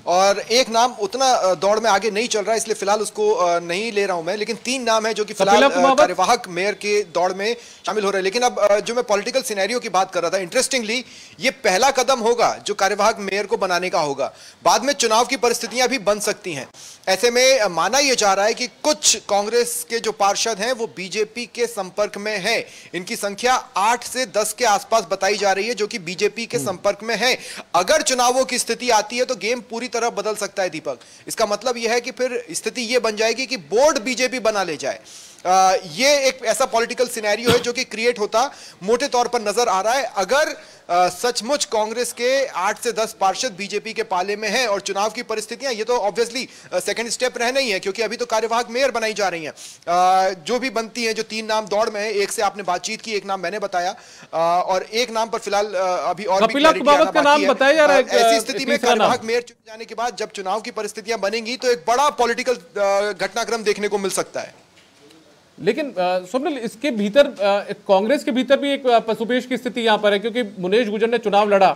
और एक नाम उतना दौड़ में आगे नहीं चल रहा है, इसलिए फिलहाल उसको नहीं ले रहा हूं मैं। लेकिन तीन नाम है जो कि फिलहाल कार्यवाहक मेयर के दौड़ में शामिल हो रहे हैं। लेकिन अब जो मैं पॉलिटिकल सिनेरियो की बात कर रहा था, इंटरेस्टिंगली ये पहला कदम होगा जो कार्यवाहक मेयर को बनाने का होगा। बाद में चुनाव की परिस्थितियां भी बन सकती हैं। ऐसे में माना यह जा रहा है कि कुछ कांग्रेस के जो पार्षद हैं वो बीजेपी के संपर्क में हैं। इनकी संख्या 8 से 10 के आसपास बताई जा रही है जो कि बीजेपी के संपर्क में है। अगर चुनावों की स्थिति आती है तो गेम पूरी तरह बदल सकता है दीपक। इसका मतलब यह है कि फिर स्थिति यह बन जाएगी कि बोर्ड बीजेपी बना ले जाए। ये एक ऐसा पॉलिटिकल सिनेरियो है जो कि क्रिएट होता मोटे तौर पर नजर आ रहा है। अगर सचमुच कांग्रेस के 8 से 10 पार्षद बीजेपी के पाले में हैं और चुनाव की परिस्थितियां, ये तो ऑब्वियसली सेकंड स्टेप रहना ही है, क्योंकि अभी तो कार्यवाहक मेयर बनाई जा रही हैं। जो भी बनती हैं, जो तीन नाम दौड़ में है, एक से आपने बातचीत की, एक नाम मैंने बताया, और एक नाम पर फिलहाल अभी और भी ऐसी स्थिति में कार्यवाहक मेयर चुन जाने के बाद जब चुनाव की परिस्थितियां बनेंगी तो एक बड़ा पॉलिटिकल घटनाक्रम देखने को मिल सकता है। लेकिन स्वप्निल, इसके भीतर कांग्रेस के भीतर भी एक पशुपेश की स्थिति यहां पर है, क्योंकि मुनेश गुजर ने चुनाव लड़ा,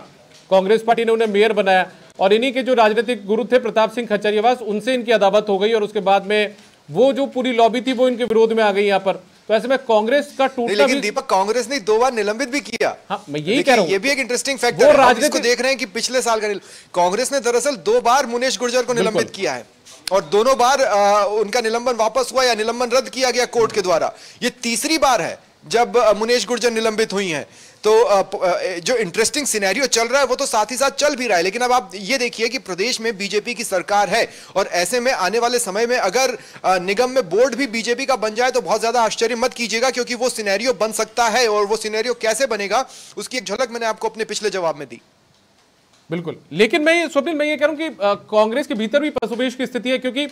कांग्रेस पार्टी ने उन्हें मेयर बनाया, और इन्हीं के जो राजनीतिक गुरु थे प्रताप सिंह खचरियावास, उनसे इनकी अदावत हो गई, और उसके बाद में वो जो पूरी लॉबी थी वो इनके विरोध में आ गई यहाँ पर। तो ऐसे में कांग्रेस का टूटना लेकिन भी... दीपक, कांग्रेस ने 2 बार निलंबित भी किया। हाँ, मैं यही कह रहा हूँ, ये भी एक इंटरेस्टिंग फैक्टर है। हम इसको देख रहे हैं कि पिछले साल का कांग्रेस ने दरअसल 2 बार मुनेश गुर्जर को निलंबित किया है और दोनों बार उनका निलंबन वापस हुआ या निलंबन रद्द किया गया कोर्ट के द्वारा। ये तीसरी बार है जब मुनेश गुर्जर निलंबित हुई हैं। तो जो इंटरेस्टिंग सिनेरियो चल रहा है वो तो साथ ही साथ चल भी रहा है, लेकिन अब आप ये देखिए कि प्रदेश में बीजेपी की सरकार है और ऐसे में आने वाले समय में अगर निगम में बोर्ड भी बीजेपी का बन जाए तो बहुत ज्यादा आश्चर्य मत कीजिएगा, क्योंकि वो सिनेरियो बन सकता है। और वो सिनेरियो कैसे बनेगा उसकी एक झलक मैंने आपको अपने पिछले जवाब में दी। बिल्कुल, लेकिन मैं स्वप्निल मैं ये कह रहा हूं कि कांग्रेस के भीतर भी पशुपेश की स्थिति है, क्योंकि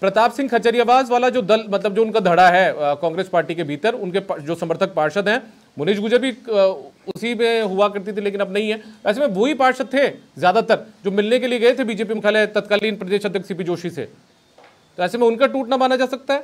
प्रताप सिंह खचरियावास वाला जो दल, मतलब जो उनका धड़ा है कांग्रेस पार्टी के भीतर, उनके जो समर्थक पार्षद हैं, मुनीश गुर्जर भी उसी में हुआ करती थी लेकिन अब नहीं है। ऐसे में वही पार्षद थे ज्यादातर जो मिलने के लिए गए थे बीजेपी मुख्यालय तत्कालीन प्रदेश अध्यक्ष सीपी जोशी से। तो ऐसे में उनका टूटना माना जा सकता है।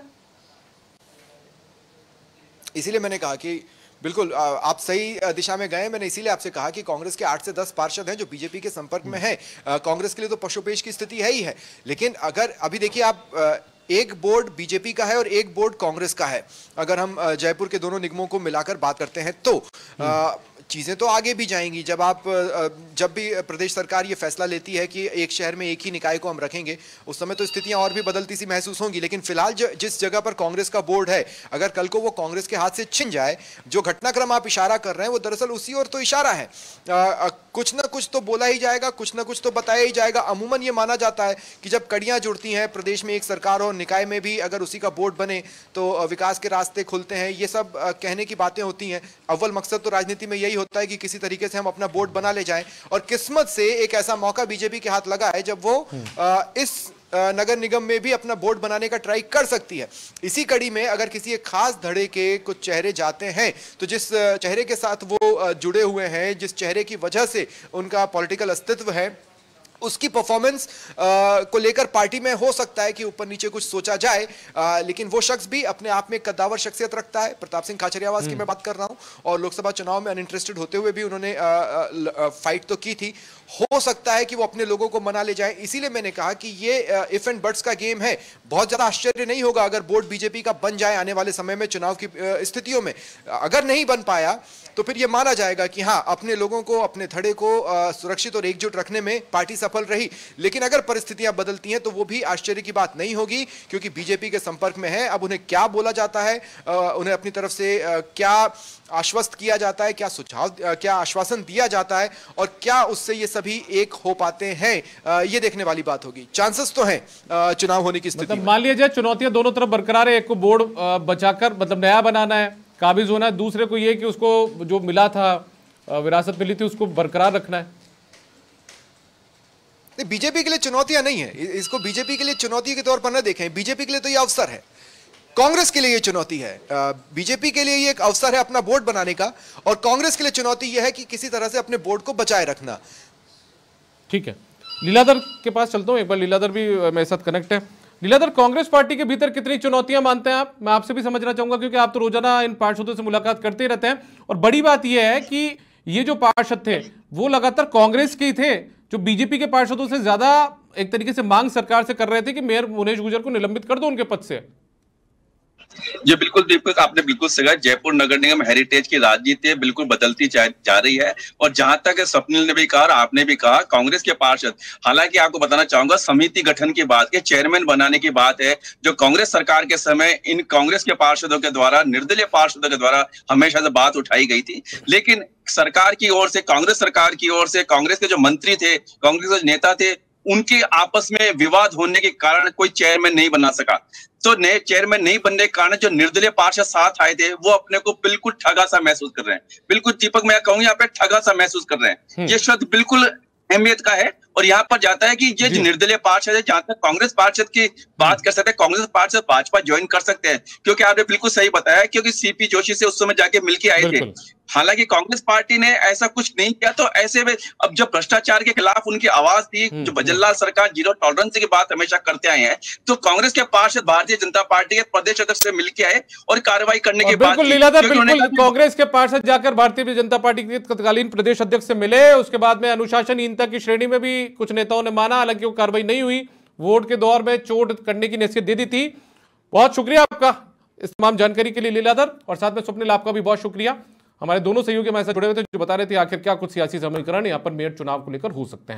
इसीलिए मैंने कहा कि बिल्कुल आप सही दिशा में गए। मैंने इसीलिए आपसे कहा कि कांग्रेस के 8 से 10 पार्षद हैं जो बीजेपी के संपर्क में हैं। कांग्रेस के लिए तो पशुपेश की स्थिति है ही है, लेकिन अगर अभी देखिए आप एक बोर्ड बीजेपी का है और एक बोर्ड कांग्रेस का है। अगर हम जयपुर के दोनों निगमों को मिलाकर बात करते हैं तो चीजें तो आगे भी जाएंगी। जब भी प्रदेश सरकार ये फैसला लेती है कि एक शहर में एक ही निकाय को हम रखेंगे, उस समय तो स्थितियां और भी बदलती सी महसूस होंगी। लेकिन फिलहाल जिस जगह पर कांग्रेस का बोर्ड है, अगर कल को वो कांग्रेस के हाथ से छिन जाए, जो घटनाक्रम आप इशारा कर रहे हैं वो दरअसल उसी ओर तो इशारा है। कुछ ना कुछ तो बोला ही जाएगा, कुछ ना कुछ तो बताया ही जाएगा। अमूमन ये माना जाता है कि जब कड़ियां जुड़ती हैं प्रदेश में एक सरकार और निकाय में भी अगर उसी का बोर्ड बने तो विकास के रास्ते खुलते हैं। ये सब कहने की बातें होती हैं। अव्वल मकसद तो राजनीति में यही होता है कि किसी तरीके से हम अपना बोर्ड बना ले जाएं, और किस्मत से एक ऐसा मौका बीजेपी के हाथ लगा है जब वो इस नगर निगम में भी अपना बोर्ड बनाने का ट्राई कर सकती है। इसी कड़ी में अगर किसी एक खास धड़े के कुछ चेहरे जाते हैं तो जिस चेहरे के साथ वो जुड़े हुए हैं, जिस चेहरे की वजह से उनका पॉलिटिकल अस्तित्व है, उसकी परफॉर्मेंस को लेकर पार्टी में हो सकता है कि ऊपर नीचे कुछ सोचा जाए, लेकिन वो शख्स भी अपने आप में एक कद्दावर शख्सियत रखता है। प्रताप सिंह खाचरियावास की मैं बात कर रहा हूं, और लोकसभा चुनाव में अनइंटरेस्टेड होते हुए भी उन्होंने फाइट तो की थी। हो सकता है कि वो अपने लोगों को मना ले जाए। इसीलिए मैंने कहा कि ये इफ एंड बट्स का गेम है। बहुत ज्यादा आश्चर्य नहीं होगा अगर बोर्ड बीजेपी का बन जाए आने वाले समय में चुनाव की स्थितियों में। अगर नहीं बन पाया तो फिर ये माना जाएगा कि हाँ, अपने लोगों को, अपने धड़े को सुरक्षित और एकजुट रखने में पार्टी सफल रही। लेकिन अगर परिस्थितियां बदलती हैं तो वो भी आश्चर्य की बात नहीं होगी, क्योंकि बीजेपी के संपर्क में है। अब उन्हें क्या बोला जाता है, उन्हें अपनी तरफ से क्या आश्वस्त किया जाता है, क्या सुझाव, क्या आश्वासन दिया जाता है, और क्या उससे ये सभी एक हो पाते हैं, ये देखने वाली बात होगी। चांसेस तो हैं चुनाव होने की स्थिति। मान लिया जाए चुनौतियां दोनों तरफ बरकरार है। एक को बोर्ड बचाकर मतलब नया बनाना है, काबिज होना है, दूसरे को ये कि उसको जो मिला था, विरासत मिली थी, उसको बरकरार रखना है। बीजेपी के लिए चुनौतियां नहीं है, इसको बीजेपी के लिए चुनौती के तौर पर न देखें। बीजेपी के लिए तो ये अवसर है, कांग्रेस के लिए ये चुनौती है। बीजेपी के लिए ये एक अवसर है अपना बोर्ड बनाने का, और कांग्रेस के लिए चुनौती ये है कि किसी तरह से अपने बोर्ड को बचाए रखना। ठीक है, लीलाधर के पास चलता हूं। एक बार लीलाधर भी मेरे साथ कनेक्ट है। लीलाधर, कांग्रेस पार्टी के भीतर कितनी चुनौतियां मानते हैं आप? मैं आपसे भी समझना चाहूंगा, क्योंकि आप तो रोजाना इन पार्षदों से मुलाकात करते ही रहते हैं। और बड़ी बात यह है कि ये जो पार्षद थे वो लगातार कांग्रेस के ही थे, जो बीजेपी के पार्षदों से ज्यादा एक तरीके से मांग सरकार से कर रहे थे कि मेयर मुनेश गुर्जर को निलंबित कर दो उनके पद से। जी बिल्कुल दीपक, आपने बिल्कुल सही कहा। जयपुर नगर निगम हेरिटेज की राजनीति बिल्कुल बदलती जा रही है। और जहां तक स्वप्निल ने भी कहा और आपने भी कहा, कांग्रेस के पार्षद, हालांकि आपको बताना चाहूंगा, समिति गठन की बात है, चेयरमैन बनाने की बात है, जो कांग्रेस सरकार के समय इन कांग्रेस के पार्षदों के द्वारा, निर्दलीय पार्षदों के द्वारा हमेशा से बात उठाई गई थी। लेकिन सरकार की ओर से, कांग्रेस सरकार की ओर से, कांग्रेस के जो मंत्री थे, कांग्रेस के नेता थे, उनके आपस में विवाद होने के कारण कोई चेयरमैन नहीं बना सका। तो नए चेयरमैन नहीं बनने के कारण जो निर्दलीय पार्षद साथ आए थे वो अपने को बिल्कुल ठगा सा महसूस कर रहे हैं। बिल्कुल दीपक, मैं कहूँ यहाँ पे ठगा सा महसूस कर रहे हैं। ये शब्द बिल्कुल अहमियत का है। और यहाँ पर जाता है कि ये जो निर्दलीय पार्षद है, जहां तक कांग्रेस पार्षद की बात कर सकते हैं, कांग्रेस पार्षद भाजपा ज्वाइन कर सकते हैं, क्योंकि आपने बिल्कुल सही बताया, क्योंकि सीपी जोशी से उस समय जाके मिलके आए थे। हालांकि कांग्रेस पार्टी ने ऐसा कुछ नहीं किया। तो ऐसे में अब जब भ्रष्टाचार के खिलाफ उनकी आवाज थी, जो भजनलाल सरकार जीरो टॉलरेंस की बात हमेशा करते आए हैं, तो कांग्रेस के पार्षद भारतीय जनता पार्टी के प्रदेश अध्यक्ष से मिलके आए और कार्रवाई करने की बात की। कांग्रेस के पार्षद जाकर भारतीय जनता पार्टी के तत्कालीन प्रदेश अध्यक्ष से मिले। उसके बाद में अनुशासनहीनता की श्रेणी में भी कुछ नेताओं ने माना, हालांकि वो कार्रवाई नहीं हुई। वोट के दौर में चोट करने की नसीहत दे दी थी। बहुत शुक्रिया आपका इस तमाम जानकारी के लिए लीलाधर, और साथ में स्वप्निल आपका भी बहुत शुक्रिया। हमारे दोनों सहयोगी हमारे साथ जुड़े हुए थे जो बता रहे थे आखिर क्या कुछ सियासी समीकरण यहाँ पर मेयर चुनाव को लेकर हो सकते हैं।